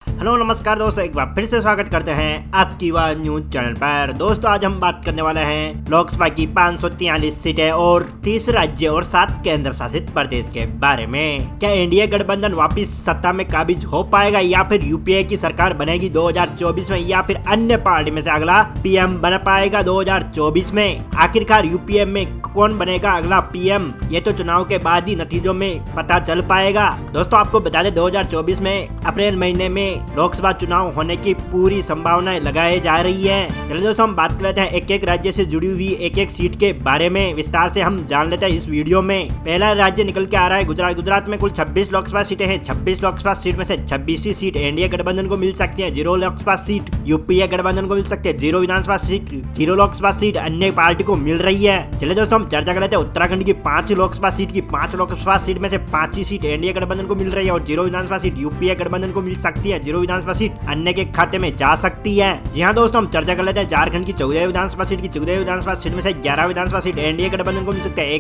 Hello नमस्कार दोस्तों, एक बार फिर से स्वागत करते हैं आपकी युवा न्यूज चैनल पर। दोस्तों आज हम बात करने वाले हैं लोकसभा की 543 सीटें और 30 राज्य और 7 केंद्र शासित प्रदेश के बारे में। क्या एनडीए गठबंधन वापिस सत्ता में काबिज हो पाएगा या फिर यूपीए की सरकार बनेगी 2024 में, या फिर अन्य पार्टी में से अगला पीएम बन पाएगा 2024 में। आखिरकार यूपीए में कौन बनेगा अगला पीएम, ये तो चुनाव के बाद ही नतीजों में पता चल पाएगा। दोस्तों आपको बता दें 2024 में अप्रैल महीने में लोकसभा चुनाव होने की पूरी संभावनाएं लगाई जा रही है। चलिए दोस्तों हम बात कर लेते हैं एक एक राज्य से जुड़ी हुई एक एक सीट के बारे में विस्तार से हम जान लेते हैं इस वीडियो में। पहला राज्य निकल के आ रहा है गुजरात। गुजरात में कुल 26 लोकसभा सीटें हैं। 26 लोकसभा सीट में से 26 सीट एनडीए गठबंधन को मिल सकती है। 0 लोकसभा सीट यूपीए गठबंधन को मिल सकती है। 0 विधानसभा सीट 0 लोकसभा सीट अन्य पार्टी को मिल रही है। चलिए दोस्तों हम चर्चा कर लेते हैं उत्तराखंड की 5 लोकसभा सीट की। 5 लोकसभा सीट में से 5 ही सीट एनडीए गठबंधन को मिल रही है और 0 विधानसभा सीट यूपीए गठबंधन को मिल सकती है। 0 विधानसभा सीट अन्य के खाते में जा सकती है। जी हाँ दोस्तों हम चर्चा कर लेते हैं झारखंड की 14 विधानसभा सीट की। 14 विधानसभा सीट में से 11 विधानसभा सीट एनडीए गठबंधन को मिल सकता है।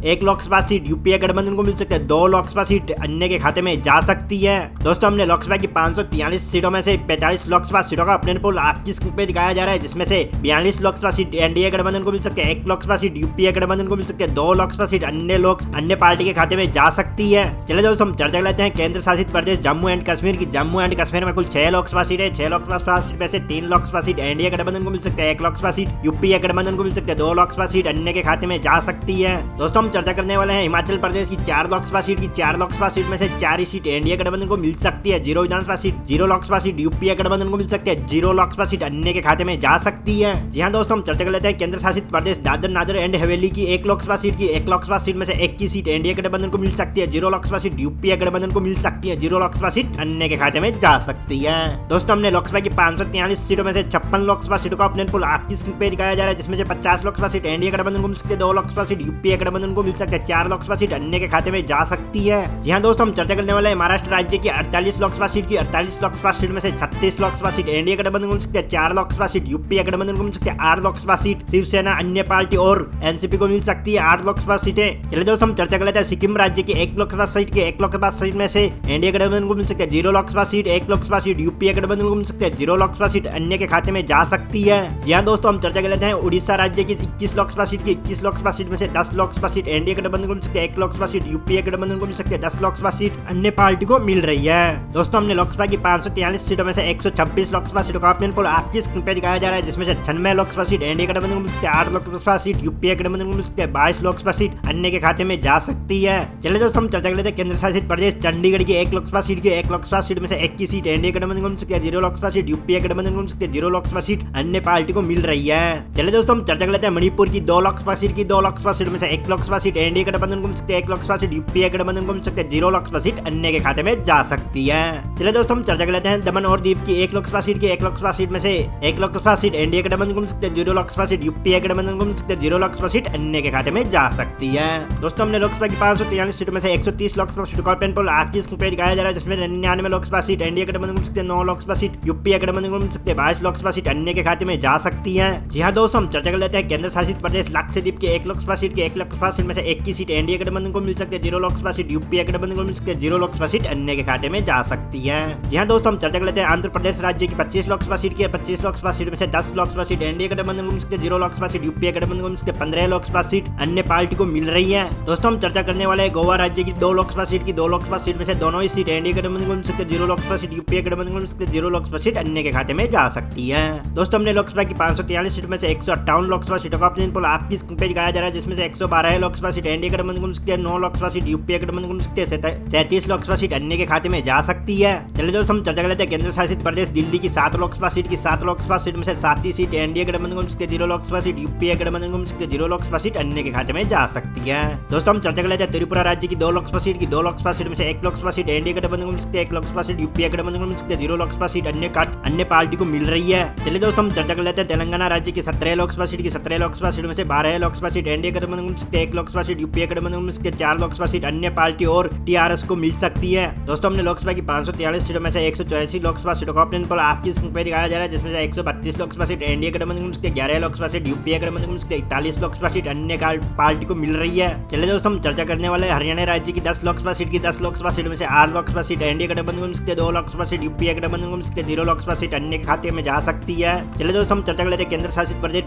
एक लोकसभा सीट यूपीए गठबंधन को मिल सकता है। 2 लोकसभा सीट अन्य के खाते में जा सकती है। दोस्तों हमने लोकसभा की 543 सीटों में से 45 लोकसभा सीटों का अपने पोल आपकी स्क्रीन पे दिखाया जा रहा है, जिसमें से 42 लोकसभा सीट एनडीए गठबंधन को मिल सकती है। 1 लोकसभा सीट यूपीए गठबंधन को मिल सकती है। 2 लोकसभा सीट अन्य पार्टी के खाते में जा सकती है। चलिए दोस्तों हम चर्चा कर लेते हैं केंद्र शासित प्रदेश जम्मू एंड कश्मीर की। जम्मू एंड कश्मीर में कुल 6 लोकसभा सीट है। 6 लोकसभा सीट में से 3 लोकसभा सीट एनडीए गठबंधन को मिल सकते हैं। 1 लोकसभा सीट यूपीए गठबंधन को मिल सकते हैं। 2 लोकसभा सीट अन्य के खाते में जा सकती है। दोस्तों हम चर्चा करने वाले हैं हिमाचल प्रदेश की 4 लोकसभा सीट की। 4 लोकसभा सीट में से 4 ही सीट एनडीए गठबंधन को मिल सकती है। 0 विधानसभा सीट 0 लोकसभा सीट यूपीए गठबंधन को मिल सकती है। 0 लोकसभा सीट अन्य के खाते में जा सकती है। जी हाँ दोस्तों हम चर्चा कर लेते हैं केंद्र शासित प्रदेश दादर नगर एंड हवेली की 1 लोकसभा सीट की। 1 लोकसभा सीट में से 1 की सीट एनडीए गठबंधन को मिल सकती है। 0 लोकसभा सीट यूपीए गठबंधन को मिल सकती है। 0 लोकसभा सीट अन्य के खाते में जा सकती है। दोस्तों हमने लोकसभा की 543 सीटों में से 56 लोकसभा सीटों का अपने पोल आपकी स्क्रीन पे दिखाया जा रहा है, जिसमें से 50 लोकसभा सीट एनडीए गठबंधन को मिल सकती है। 2 लोकसभा सीट यूपीए गठबंधन को मिल सकती है। 4 लोकसभा सीट अन्य के खाते में जा सकती है। यहाँ दोस्तों हम चर्चा करने वाले हैं महाराष्ट्र राज्य की 48 लोकसभा सीट की। 48 लोकसभा सीट में से 36 लोकसभा सीट एनडीए गठबंधन को मिल सकती है। 4 लोकसभा सीट यूपीए गठबंधन को मिल सकती है। 8 लोकसभा सीट शिवसेना अन्य पार्टी और एनसीपी को मिल सकती है। 8 लोकसभा सीटें। चलिए दोस्तों हम चर्चा कर लेते हैं सिक्किम राज्य की 1 लोकसभा सीट की। 1 लोकसभा सीट में से एनडीए गठबंधन को मिल सकती है। 0 Lok Sabha seat 1 Lok Sabha seat UPA गठबंधन को मिल सकती है। 0 लोकसभा सीट अन्य के खाते में जा सकती है। यहाँ दोस्तों हम चर्चा कर लेते हैं उड़ीसा राज्य की 21 लोकसभा सीट की। 21 लोकसभा सीट में से 10 लोकसभा सीट एनडीए गठबंधन को मिल सकती है। 1 लोकसभा सीट यूपीए गठबंधन को मिल सकती है। 10 लोकसभा सीट अन्य पार्टी को मिल रही है। दोस्तों हमने लोकसभा की 543 सीटों में से 126 लोकसभा सीटों का अपने पोल आपकी स्क्रीन पे दिखाया जा रहा है, जिसमें से 96 लोकसभा सीट एनडीए गठबंधन को मिल सकती है। 8 लोकसभा सीट यूपीए गठबंधन को मिल सकती है। 22 लोकसभा सीट अन्य के खाते में जा सकती है। चलिए दोस्तों हम चर्चा कर लेते हैं केंद्र शासित प्रदेश चंडीगढ़ की 1 लोकसभा सीट की। 1 लोकसभा सीट में से 1 की सीट एनडीए गठबंधन को मिल सकती है। 0 लोकसभा सीट यूपीए गठबंधन को मिल सकती है। 0 लोकसभा सीट अन्य पार्टी को मिल रही है। चलिए दोस्तों हम चर्चा कर लेते हैं मणिपुर की 2 लोकसभा सीट की। 2 लोकसभा सीट में से 1 लोकसभा सीट एनडीए गठबंधन को मिल सकती है। 1 लोकसभा सीट यूपीए गठबंधन को मिल सकती है। 0 लोकसभा सीट अन्य के खाते में जा सकती है। चलिए दोस्तों हम चर्चा कर लेते हैं दमन और दीव की 1 लोकसभा सीट की। 1 लोकसभा सीट में से 1 लोकसभा सीट एनडीए गठबंधन को मिल सकती है। 0 लोकसभा सीट यूपीए गठबंधन को मिल सकती है। 0 लोकसभा सीट अन्य के खाते में जा सकती है। दोस्तों हमने लोकसभा की 543 सीटों में से 130 लोकसभा सीटों का अपने पोल आपकी स्क्रीन पे दिखाया जा रहा है, जिसमें 99 लोकसभा सीट एनडीए गठबंधन को मिल सकती है। 9 लोकसभा सीट यूपीए गठबंधन को मिल सकती है। 22 लोकसभा सीट अन्य के खाते में जा सकती है। जी हाँ दोस्तों हम चर्चा कर लेते हैं केंद्र शासित प्रदेश लक्षद्वीप की 1 लोकसभा सीट की। 1 लोकसभा सीट में से 1 की सीट एनडीए गठबंधन को मिल सकती है। 0 लोकसभा सीट यूपीए गठबंधन को मिल सकती है। 0 लोकसभा सीट अन्य के खाते में जा सकती है। जी हाँ दोस्तों हम चर्चा कर लेते हैं आंध्र प्रदेश राज्य की 25 लोकसभा सीट की। 25 लोकसभा सीट में से 10 लोकसभा सीट एनडीए गठबंधन को मिल सकती है। 0 लोकसभा सीट यूपीए गठबंधन को मिल सकती है। 15 लोकसभा सीट अन्य पार्टी को मिल रही है। दोस्तों हम चर्चा करने वाले हैं गोवा राज्य की 2 लोकसभा सीट की। 2 लोकसभा सीट में से दोनों ही सीट एनडीए गठबंधन को मिल सकती है। 0 लोकसभा सीट यूपीए गठबंधन को मिल सकती है। 0 लोकसभा सीट अन्य के खाते में जा सकती है। दोस्तों हमने लोकसभा की 543 सीटों में से 158 लोकसभा सीटों का अपने पोल आपकी स्क्रीन पे दिखाया जा रहा है, जिसमें से 112 लोकसभा सीट एनडीए गठबंधन को मिल सकती है। 9 लोकसभा सीट यूपीए गठबंधन को मिल सकती है। 37 लोकसभा सीट अन्य के खाते में जा सकती है। चलिए दोस्तों हम चर्चा कर लेते हैं केंद्र शासित प्रदेश दिल्ली की 7 लोकसभा सीट की। 7 लोकसभा सीट में से 7 ही सीट एनडीए गठबंधन को मिल सकती है। 0 लोकसभा सीट यूपीए गठबंधन को मिल सकती है। 0 लोकसभा सीट अन्य के खाते में जा सकती है। दोस्तों हम चर्चा कर लेते हैं त्रिपुरा राज्य की 2 लोकसभा सीट की। 2 लोकसभा सीट में से 1 लोकसभा सीट एनडीए गठबंधन को मिल सकती है। 1 लोकसभा सीट यूपीए गठबंधन को मिल सकती है। 0 लोकसभा सीट अन्य पार्टी को मिल रही है। चलिए दोस्तों हम चर्चा कर लेते हैं तेलंगाना राज्य की 17 लोकसभा सीट की। 17 लोकसभा सीट में से 12 लोकसभा सीट एनडीए गठबंधन को मिल सकती है। 1 लोकसभा सीट यूपीए गठबंधन को मिल सकती है। 4 लोकसभा सीट अन्य पार्टी और टीआरएस को मिल सकती है। दोस्तों हमने लोकसभा की 543 सीटों में से 184 लोकसभा सीटों का अपने पोल आपकी स्क्रीन पे दिखाया जा रहा है, जिसमें से 132 लोकसभा सीट एनडीए गठबंधन को मिल सकती है। 11 लोकसभा सीट यूपीए गठबंधन को मिल सकती है। 41 लोकसभा सीट अन्य पार्टी को मिल रही है। चलिए दोस्तों हम चर्चा करने वाले हरियाणा राज्य की 10 लोकसभा सीट की। 10 लोकसभा सीट में से 8 लोकसभा सीट एनडीए गठबंधन को मिल सकती है। 2 लोकसभा सीट यूपी के गठबंधन को मिल सकती है, 0 लोकसभा सीट अन्य के खाते में जा सकती है। चलिए दोस्तों हम चर्चा कर लेते हैं केंद्र शासित प्रदेश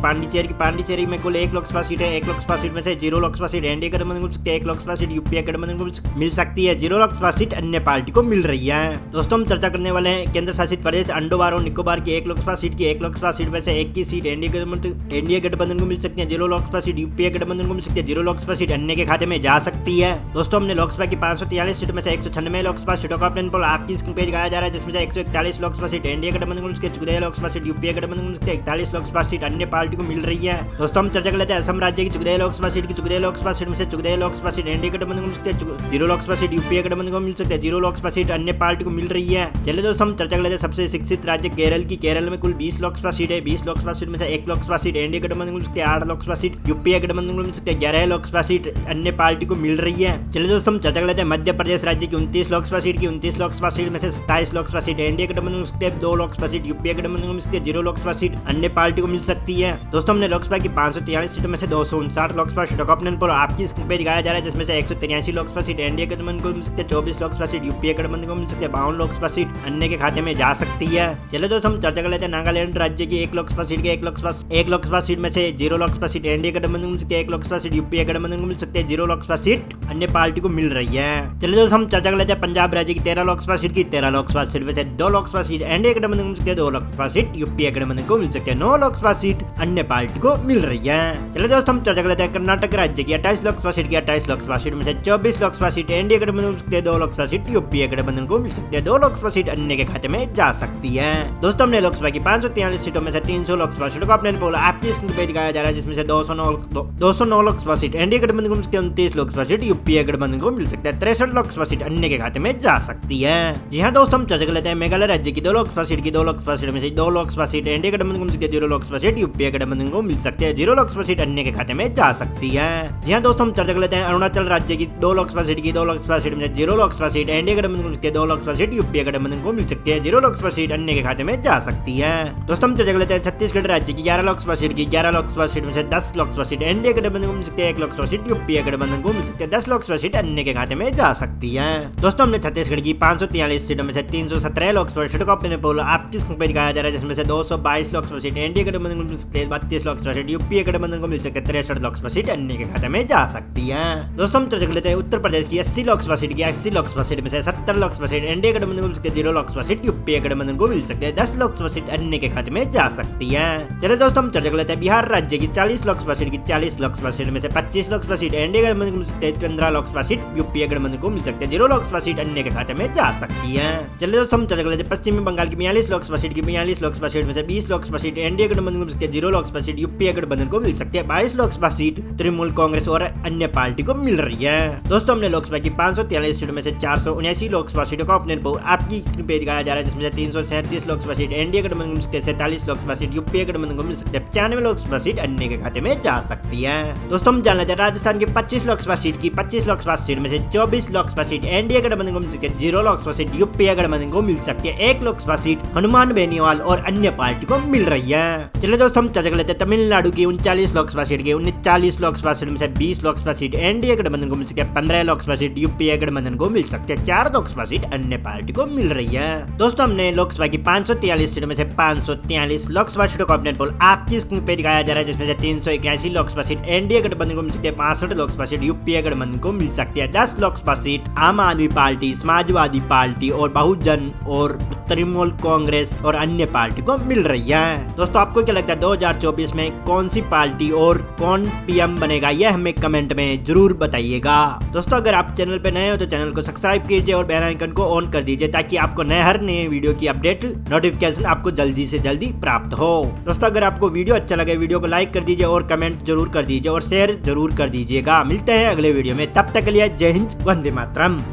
पांडिचेरी में कुल 1 लोकसभा सीट है। 1 लोकसभा सीट में से 0 लोकसभा सीट एनडीए गठबंधन को मिल सकती है, 1 लोकसभा सीट यूपीए गठबंधन को मिल सकती है, 0 लोकसभा सीट अन्य पार्टी को मिल रही है। दोस्तों हम चर्चा करने वाले हैं केंद्र शासित प्रदेश अंडोबार और निकोबार की 1 लोकसभा सीट की। 1 लोकसभा सीट में से 1 की सीट एनडीए गठबंधन को मिल सकती है, 0 लोकसभा सीट यूपीए गठबंधन को मिल सकती है, 0 लोकसभा सीट अन्य के खाते में जा सकती है। दोस्तों हमने लोकसभा की 543 सीट में से 196 लोकसभा सीटों का ऑप्शन पोल आपकी स्क्रीन पे दिखाया जा रहा है, जिसमें से 141 लोकसभा सीट एनडीए गठबंधन को मिल सकती है, 14 लोकसभा सीट यूपीए गठबंधन को मिल सकती है, 41 लोकसभा सीट अन्य पार्टी को मिल रही है। दोस्तों हम चर्चा कर लेते हैं असम राज्य की 14 लोकसभा सीट की। 14 लोकसभा सीट में से 14 लोकसभा सीट एनडीए गठबंधन को मिल सकती है, 0 लोकसभा सीट यूपीए गठबंधन को मिल सकती है, 0 लोकसभा सीट अन्य पार्टी को मिल रही है। चलिए दोस्तों हम चर्चा कर लेते हैं सबसे शिक्षित राज्य केरल की। केरल में कुल 20 लोकसभा सीट है। 20 लोकसभा सीट में से 1 लोकसभा सीट एनडीए गठबंधन को मिल सकती है, 8 लोकसभा सीट यूपीए गठबंधन को मिल सकती है, 11 लोकसभा सीट अन्य पार्टी को मिल रही है। चलिए दोस्तों हम चर्चा कर लेते हैं मध्य प्रदेश राज्य की 29 लोकसभा सीट की। 29 लोकसभा सीट में से 27 लोकसभा सीट एनडीए गठबंधन को मिल सकती है, 2 लोकसभा सीट यूपीए गठबंधन को मिल सकती है, 0 लोकसभा सीट अन्य पार्टी को मिल सकती है। दोस्तों हमने लोकसभा की 543 सीटों में से 259 लोकसभा सीटों का ऑप्शन पोल आपकी स्क्रीन पे दिखाया जा रहा है, जिसमें से 183 लोकसभा सीट एनडीए गठबंधन को मिल सकती है, 24 लोकसभा सीट यूपीए गठबंधन को मिल सकती है, 52 लोकसभा सीट अन्य के खाते में जा सकती है। चलिए दोस्तों हम चर्चा कर लेते हैं नागालैंड राज्य की 1 लोकसभा सीट के। 1 लोकसभा सीट में से 0 लोकसभा सीट एनडीए गठबंधन को मिल सकती है, 1 लोकसभा सीट यूपीए गठबंधन को मिल सकती है, 0 लोकसभा सीट अन्य पार्टी को मिल रही है। चलिए दोस्तों हम चर्चा कर लेते हैं पंजाब राज्य की 13 लोकसभा सीट की। 13 लोकसभा सीट में से 2 लोकसभा सीट एनडीए गठबंधन को मिल सकती है, 2 लोकसभा सीट यूपीए गठबंधन को मिल सकती है, 9 लोकसभा सीट अन्य पार्टी को मिल रही है। चलिए दोस्तों हम चर्चा कर लेते हैं कर्नाटक राज्य की 28 लोकसभा सीट की। 28 लोकसभा सीट में से 24 लोकसभा सीट एनडीए गठबंधन को मिल सकती है, 2 लोकसभा सीट यूपीए गठबंधन को मिल सकती है, 2 लोकसभा सीट अन्य के खाते में जा सकती है। दोस्तों हमने लोकसभा की 543 सीटों में से 300 लोकसभा सीटों का अपने पोल आपकी स्क्रीन पे दिखाया जा रहा है, जिसमें से 209 लोकसभा सीट एनडीए गठबंधन को मिल सकती है, 29 लोकसभा सीट यूपीए गठबंधन को मिल सकता है, 63 लोकसभा सीट अन्य के खाते में जा सकती है। जी हाँ दोस्तों हम चर्चा कर लेते हैं मेघालय राज्य की 2 लोकसभा सीट की। 2 लोकसभा सीट में से 2 लोकसभा सीट एनडीए गठबंधन को मिल सकती है, 0 लोकसभा सीट यूपीए गठबंधन को मिल सकती है, 0 लोकसभा सीट अन्य के खाते में जा सकती है। जी हाँ दोस्तों हम चर्चा कर लेते हैं अरुणाचल राज्य की 2 लोकसभा सीट की। 2 लोकसभा सीट में 0 लोकसभा सीट एनडीए गठबंधन को मिल सकती है, 2 लोकसभा सीट यूपीए गठबंधन को मिल सकती है, 0 लोकसभा सीट अन्य के खाते में जा सकती है। दोस्तों हम चर्चा कर लेते हैं छत्तीसगढ़ राज्य की 11 लोकसभा सीट की। 11 लोकसभा सीट में से 10 लोकसभा सीट एनडीए गठबंधन को मिल सकती है, 1 लोकसभा सीट यूपीए गठबंधन को मिल सकती है, 10 लोकसभा सीट अन्य के खाते में जा सकती है। दोस्तों हमने छत्तीसगढ़ की 543 सीटों में से 317 लोकसभा सीटों का अपने पोल आपकी स्क्रीन पे दिखाया जा रहा है, जिसमें से 222 लोकसभा सीट एनडीए गठबंधन को मिल सकती है, 32 लोकसभा सीट यूपीए गठबंधन को मिल सकती है, 63 लोकसभा सीट अन्य के खाते में जा सकती है। दोस्तों हम चर्चा कर लेते हैं उत्तर प्रदेश की 80 लोकसभा सीट की। 80 लोकसभा सीट में से 70 लोकसभा सीट एनडीए गठबंधन को मिल सकती है, 0 लोकसभा सीट यूपीए गठबंधन को मिल सकती है, 10 लोकसभा सीट अन्य के खाते में जा सकती है। चलिए दोस्तों हम चर्चा कर लेते हैं बिहार राज्य की 40 लोकसभा सीट की। 40 लोकसभा सीट में से 25 लोकसभा सीट एनडीए गठबंधन को मिल सकती है, 15 लोकसभा सीट यूपीए गठबंधन को मिल सकती है, 0 लोकसभा सीट अन्य के खाते में जा सकती है। चलिए दोस्तों हम चर्चा कर लेते हैं पश्चिमी बंगाल की 42 लोकसभा सीट की। 42 लोकसभा सीट में से 20 लोकसभा सीट एनडीए गठबंधन को मिल सकती है, 0 लोकसभा सीट यूपीए गठबंधन को मिल सकती है, 22 लोकसभा सीट तृणमूल कांग्रेस और अन्य पार्टी को मिल रही है। दोस्तों हमने लोकसभा की 543 सीटों में से 479 लोकसभा सीटों का अपने आपकी स्क्रीन पे दिखाया जा रहा है, जिसमें से 337 लोकसभा सीट एनडीए गठबंधन को मिल सकती है, 47 लोकसभा सीट यूपीए गठबंधन को मिल सकती है, 95 लोकसभा सीट अन्य के खाते में जा सकती है। दोस्तों हम जान लेते हैं राजस्थान की 25 लोकसभा सीट की। 25 लोकसभा सीट में से 24 लोकसभा सीट एनडीए गठबंधन को मिल सकती है, 0 लोकसभा सीट यूपीए गठबंधन को मिल सकती है, 1 लोकसभा सीट हनुमान बेनीवाल और अन्य पार्टी को मिल रही है। चलिए दोस्तों हम चर्चा कर लेते हैं तमिलनाडु की 39 लोकसभा सीट की। 39 लोकसभा सीट में से 20 लोकसभा सीट एनडीए गठबंधन को मिल सकती है, 15 लोकसभा सीट यूपीए गठबंधन को मिल सकती है, 4 लोकसभा सीट अन्य पार्टी को मिल रही है। दोस्तों हमने लोकसभा की 543 सीटों में से 543 लोकसभा सीटों का अपने पोल आपकी स्क्रीन पे दिखाया जा रहा है, जिसमें से 381 लोकसभा सीट एनडीए गठबंधन को मिल सकती है, 65 लोकसभा सीट यूपीए गठबंधन को मिल सकती है, 10 लोकसभा सीट आम आदमी पार्टी, समाजवादी पार्टी और बहुजन और तृणमूल कांग्रेस और अन्य पार्टी को मिल रही है। दोस्तों आपको क्या लगता है 2024 में कौन सी पार्टी और कौन पीएम बनेगा, यह हमें कमेंट में जरूर बताइएगा। दोस्तों अगर आप चैनल पे नए हो तो चैनल को सब्सक्राइब कीजिए और बेल आइकन को ऑन कर दीजिए, ताकि आपको हर नए वीडियो की अपडेट नोटिफिकेशन आपको जल्दी से जल्दी प्राप्त हो। दोस्तों अगर आपको वीडियो अच्छा लगे वीडियो को लाइक कर दीजिए और कमेंट जरूर कर दीजिए और शेयर जरूर कर दीजिएगा। मिलते हैं अगले वीडियो में, तब तक के लिए जय हिंद, वंदे मातरम।